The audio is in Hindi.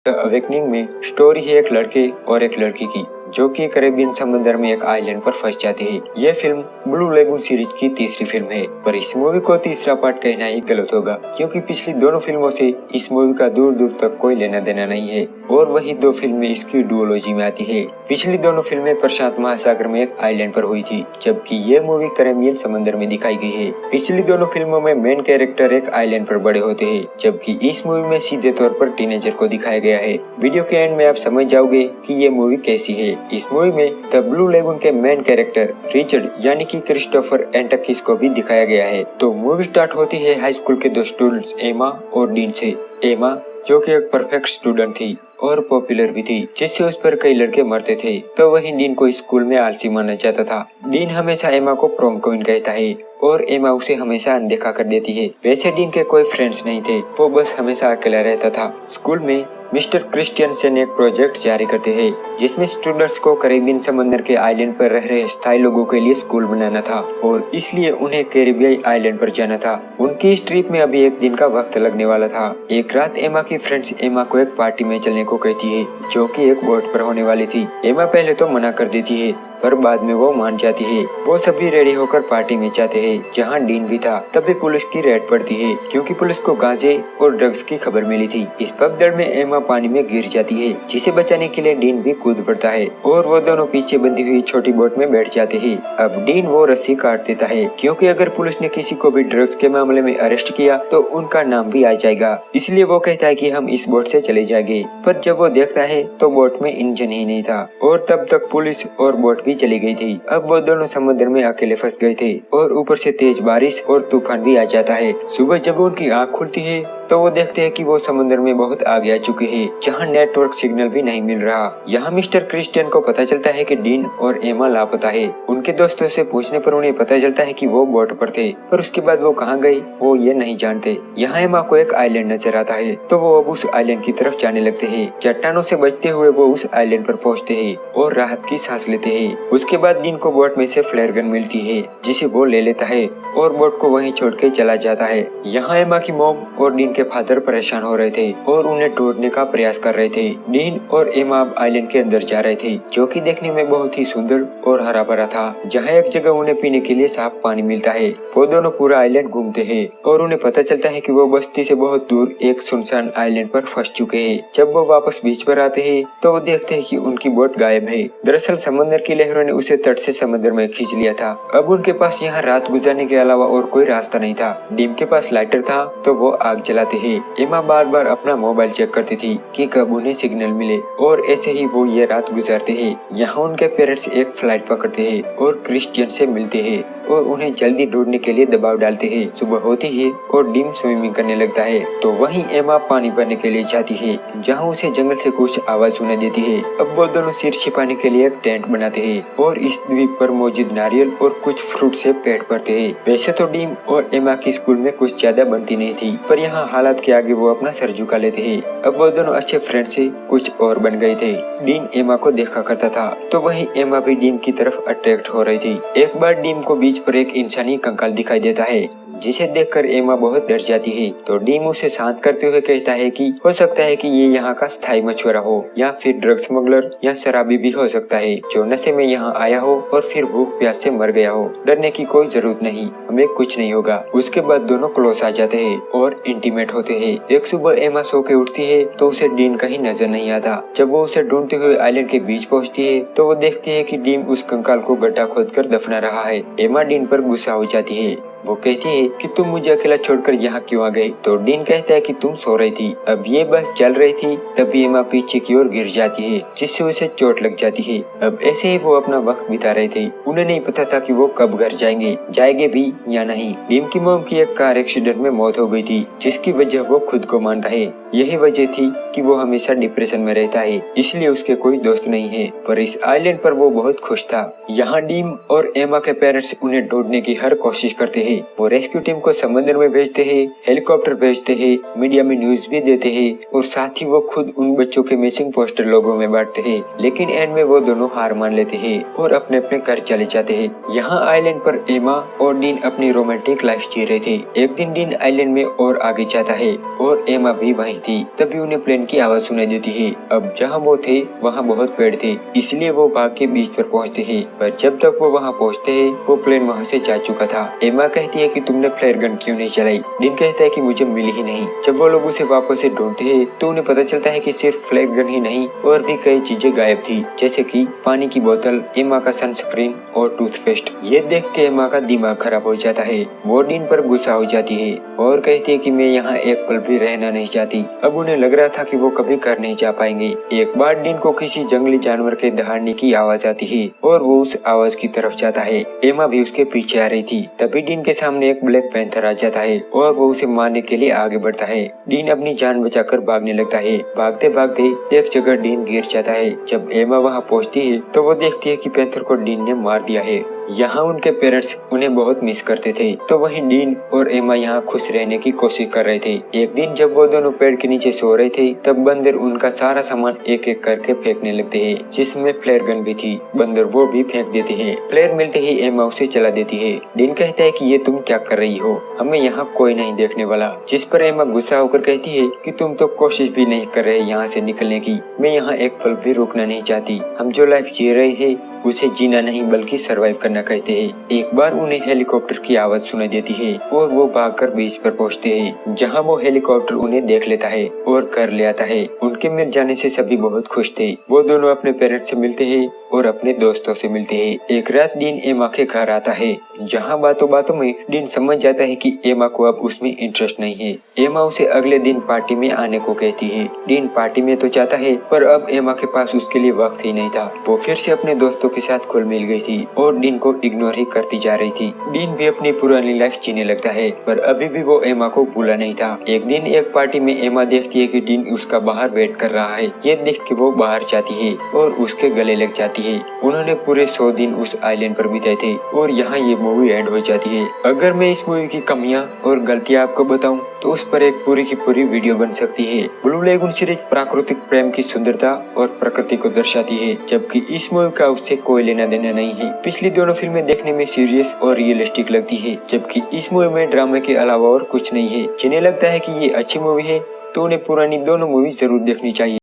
द अवेकनिंग में स्टोरी है एक लड़के और एक लड़की की जो कि कैरेबियन समुद्र में एक आइलैंड पर फंस जाते हैं। यह फिल्म ब्लू लेगून सीरीज की तीसरी फिल्म है, पर इस मूवी को तीसरा पार्ट कहना ही गलत होगा क्योंकि पिछली दोनों फिल्मों से इस मूवी का दूर दूर तक कोई लेना देना नहीं है और वही दो फिल्में इसकी डुओलॉजी में आती है। पिछली दोनों फिल्में प्रशांत महासागर में एक आइलैंड पर हुई थी, जबकि ये मूवी कैरेबियन समुद्र में दिखाई गई है। पिछली दोनों फिल्मों में मेन कैरेक्टर एक आइलैंड पर बड़े होते हैं, जबकि इस मूवी में सीधे तौर पर टीनेजर को दिखाया गया है। वीडियो के एंड में आप समझ जाओगे कि ये मूवी कैसी है। इस मूवी में द ब्लू लेगून के मेन कैरेक्टर रिचर्ड यानी कि क्रिस्टोफर एंटकिस को भी दिखाया गया है। तो मूवी स्टार्ट होती है हाई स्कूल के दो स्टूडेंट्स एमा और डीन से। एमा जो कि एक परफेक्ट स्टूडेंट थी और पॉपुलर भी थी, जिससे उस पर कई लड़के मरते थे, तो वहीं डीन को स्कूल में आलसी माना जाता था। डीन हमेशा एमा को प्रॉम क्वीन कहता है और एमा उसे हमेशा अनदेखा कर देती है। वैसे डीन के कोई फ्रेंड्स नहीं थे, वो बस हमेशा अकेला रहता था। स्कूल में मिस्टर क्रिस्टियनसन एक प्रोजेक्ट जारी करते हैं जिसमें स्टूडेंट्स को कैरेबियन समुद्र के आइलैंड पर रह रहे स्थायी लोगों के लिए स्कूल बनाना था और इसलिए उन्हें कैरेबियन आइलैंड पर जाना था। उनकी इस ट्रिप में अभी एक दिन का वक्त लगने वाला था। एक रात एमा की फ्रेंड्स एमा को एक पार्टी में चलने को कहती है जो कि एक बोट पर होने वाली थी। एमा पहले तो मना कर देती है पर बाद में वो मान जाती है। वो सभी रेडी होकर पार्टी में जाते हैं जहाँ डीन भी था। तभी पुलिस की रेड पड़ती है क्योंकि पुलिस को गांजे और ड्रग्स की खबर मिली थी। इस भगदड़ में एमा पानी में गिर जाती है, जिसे बचाने के लिए डीन भी कूद पड़ता है और वो दोनों पीछे बंधी हुई छोटी बोट में बैठ जाते हैं। अब डीन वो रस्सी काट देता है क्योंकि अगर पुलिस ने किसी को भी ड्रग्स के मामले में अरेस्ट किया तो उनका नाम भी आ जाएगा, इसलिए वो कहता है कि हम इस बोट से चले जाएंगे। पर जब वो देखता है तो बोट में इंजन ही नहीं था और तब तक पुलिस और बोट भी चली गई थी। अब वो दोनों समुद्र में अकेले फंस गए थे और ऊपर से तेज बारिश और तूफान भी आ जाता है। सुबह जब उनकी आँख खुलती है तो वो देखते हैं कि वो समुद्र में बहुत आगे आ चुके हैं, जहाँ नेटवर्क सिग्नल भी नहीं मिल रहा। यहाँ मिस्टर क्रिस्टियन को पता चलता है कि डीन और एमा लापता है। उनके दोस्तों से पूछने पर उन्हें पता चलता है कि वो बोट पर थे, पर उसके बाद वो कहाँ गए वो ये नहीं जानते। यहाँ एमा को एक आइलैंड नजर आता है तो वो अब उस आइलैंड की तरफ जाने लगते हैं। चट्टानों से बचते हुए वो उस आइलैंड पर पहुँचते हैं और राहत की सांस लेते हैं। उसके बाद डीन को बोट में से फ्लेयर गन मिलती है जिसे वो ले लेता है और बोट को वहीं छोड़ के चला जाता है। यहाँ एमा की मॉम और डीन के फादर परेशान हो रहे थे और उन्हें ढूंढने का प्रयास कर रहे थे। डीन और एमा अब आइलैंड के अंदर जा रहे थे जो कि देखने में बहुत ही सुंदर और हरा भरा था, जहाँ एक जगह उन्हें पीने के लिए साफ पानी मिलता है। वो दोनों पूरा आइलैंड घूमते हैं और उन्हें पता चलता है कि वो बस्ती से बहुत दूर एक सुनसान आइलैंड पर फंस चुके हैं। जब वो वापस बीच पर आते हैं तो वो देखते हैं कि उनकी बोट गायब है। दरअसल समुद्र की लहरों ने उसे तट से समुद्र में खींच लिया था। अब उनके पास यहाँ रात गुजारने के अलावा और कोई रास्ता नहीं था। डीन के पास लाइटर था तो वो आग जलाते हैं। एमा बार बार अपना मोबाइल चेक करती थी कि कब उन्हें सिग्नल मिले और ऐसे ही वो ये रात गुजारते हैं। यहाँ उनके पेरेंट्स एक फ्लाइट पकड़ते हैं और क्रिस्टियन से मिलते हैं और उन्हें जल्दी ढूंढने के लिए दबाव डालते हैं। सुबह होती है और डीन स्विमिंग करने लगता है तो वहीं एमा पानी भरने के लिए जाती है, जहाँ उसे जंगल से कुछ आवाज सुनाई देती है। अब वो दोनों सिर छिपाने के लिए एक टेंट बनाते हैं और इस द्वीप पर मौजूद नारियल और कुछ फ्रूट से पेट भरते हैं। वैसे तो डीन और एमा की स्कूल में कुछ ज्यादा बनती नहीं थी, पर यहाँ हालात के आगे वो अपना सर झुका लेते हैं। अब वो दोनों अच्छे फ्रेंड से कुछ और बन गए थे। डीन एमा को देखा करता था तो वहीं एमा भी डीन की तरफ अट्रैक्ट हो रही थी। एक बार डीन को बीच पर एक इंसानी कंकाल दिखाई देता है जिसे देखकर एमा बहुत डर जाती है। तो डीन उसे शांत करते हुए कहता है कि हो सकता है कि ये यहाँ का स्थायी मछुआरा हो या फिर ड्रग स्मगलर या शराबी भी हो सकता है जो नशे में यहाँ आया हो और फिर भूख प्यास से मर गया हो। डरने की कोई जरूरत नहीं, हमें कुछ नहीं होगा। उसके बाद दोनों क्लोज आ जाते हैं और इंटीमेट होते हैं। एक सुबह एमा सो के उठती है तो उसे डीन कहीं नजर नहीं आता। जब वो उसे ढूंढते हुए आइलैंड के बीच पहुँचती है तो वो देखती है कि डीन उस कंकाल को गड्ढा खोदकर दफना रहा है। एमा डीन पर गुस्सा हो जाती है। वो कहती है कि तुम मुझे अकेला छोड़कर यहाँ क्यों आ गई। तो डीन कहता है कि तुम सो रही थी। अब ये बस चल रही थी तभी एमा पीछे की ओर गिर जाती है जिससे उसे चोट लग जाती है। अब ऐसे ही वो अपना वक्त बिता रहे थे। उन्हें नहीं पता था कि वो कब घर जाएंगे भी या नहीं। डीन की मॉम की एक कार एक्सीडेंट में मौत हो गई थी जिसकी वजह वो खुद को मानता है। यही वजह थी कि वो हमेशा डिप्रेशन में रहता है, इसलिए उसके कोई दोस्त नहीं है। पर इस आइलैंड पर वो बहुत खुश था। यहाँ डीन और एमा के पेरेंट्स उन्हें ढूंढने की हर कोशिश करते हैं। वो रेस्क्यू टीम को समुद्र में भेजते हैं, हेलीकॉप्टर भेजते हैं, मीडिया में न्यूज भी देते हैं और साथ ही वो खुद उन बच्चों के मिसिंग पोस्टर लोगों में बांटते हैं। लेकिन एंड में वो दोनों हार मान लेते हैं और अपने अपने घर चले जाते हैं। यहाँ आइलैंड पर एमा और डीन अपनी रोमांटिक लाइफ जी रहे थे। एक दिन डीन आइलैंड में और आगे जाता है और एमा भी वहीं थी तभी उन्हें प्लेन की आवाज सुनाई देती है। अब जहाँ वो थे वहाँ बहुत पेड़ थे, इसलिए वो भाग के बीच पर पहुँचते हैं। पर जब तक वो वहाँ पहुँचते हैं वो प्लेन वहाँ से जा चुका था। एमा कहती है कि तुमने फ्लेयर गन क्यों नहीं चलाई। डीन कहता है कि मुझे मिली ही नहीं। जब वो लोग उसे वापस से ढूंढते हैं तो उन्हें पता चलता है कि सिर्फ फ्लेयर गन ही नहीं और भी कई चीजें गायब थी, जैसे कि पानी की बोतल, एमा का सनस्क्रीन और टूथपेस्ट। ये देख के एमा का दिमाग खराब हो जाता है। वो डीन पर गुस्सा हो जाती है और कहती है कि मैं यहाँ एक पल भी रहना नहीं चाहती। अब उन्हें लग रहा था कि वो कभी घर नहीं जा पाएंगे। एक बार डीन को किसी जंगली जानवर के दहाड़ने की आवाज आती है और वो उस आवाज की तरफ जाता है। एमा भी उसके पीछे आ रही थी। तभी डीन के सामने एक ब्लैक पैंथर आ जाता है और वो उसे मारने के लिए आगे बढ़ता है। डीन अपनी जान बचाकर भागने लगता है। भागते भागते एक जगह डीन गिर जाता है। जब एमा वहाँ पहुँचती है तो वो देखती है कि पैंथर को डीन ने मार दिया है। यहाँ उनके पेरेंट्स उन्हें बहुत मिस करते थे, तो वहीं डीन और एमा यहाँ खुश रहने की कोशिश कर रहे थे। एक दिन जब वो दोनों पेड़ के नीचे सो रहे थे तब बंदर उनका सारा सामान एक एक करके फेंकने लगते हैं, जिसमें फ्लेयर गन भी थी। बंदर वो भी फेंक देते हैं। फ्लेयर मिलते ही एमा उसे चला देती है। डीन कहता है कि ये तुम क्या कर रही हो, हमें यहाँ कोई नहीं देखने वाला। जिस पर एमा गुस्सा होकर कहती है कि तुम तो कोशिश भी नहीं कर रहे यहाँ से निकलने की। मैं यहाँ एक पल भी रुकना नहीं चाहती। हम जो लाइफ जी रहे हैं उसे जीना नहीं बल्कि सरवाइव करना कहते हैं। एक बार उन्हें हेलीकॉप्टर की आवाज सुनाई देती है और वो भागकर बीच पर पहुंचते हैं, जहां वो हेलीकॉप्टर उन्हें देख लेता है और घर ले आता है। उनके मिल जाने से सभी बहुत खुश थे। वो दोनों अपने पेरेंट्स से मिलते हैं और अपने दोस्तों से मिलते हैं। एक रात डीन एमा के घर आता है, जहाँ बातों बातों में डीन समझ जाता है कि एमा को अब उसमें इंटरेस्ट नहीं है। एमा उसे अगले दिन पार्टी में आने को कहती है। डीन पार्टी में तो जाता है पर अब एमा के पास उसके लिए वक्त ही नहीं था। वो फिर से अपने दोस्तों के साथ घुल मिल गई थी और डीन को इग्नोर ही करती जा रही थी। डीन भी अपनी पुरानी लाइफ जीने लगता है पर अभी भी वो एमा को भूला नहीं था। एक दिन एक पार्टी में एमा देखती है कि डीन उसका बाहर वेट कर रहा है। ये देख के वो बाहर जाती है और उसके गले लग जाती है। उन्होंने पूरे 100 दिन उस आइलैंड पर बिताए थे और यहाँ ये मूवी एंड हो जाती है। अगर मैं इस मूवी की कमियां और गलतियां आपको बताऊं तो उस पर एक पूरी की पूरी वीडियो बन सकती है। ब्लू लेगून सीरीज प्राकृतिक प्रेम की सुंदरता और प्रकृति को दर्शाती है, जबकि इस मूवी का उससे कोई लेना देना नहीं है। पिछली दोनों फिल्में देखने में सीरियस और रियलिस्टिक लगती है, जबकि इस मूवी में ड्रामे के अलावा और कुछ नहीं है। जिन्हें लगता है कि ये अच्छी मूवी है तो उन्हें पुरानी दोनों मूवी जरूर देखनी चाहिए।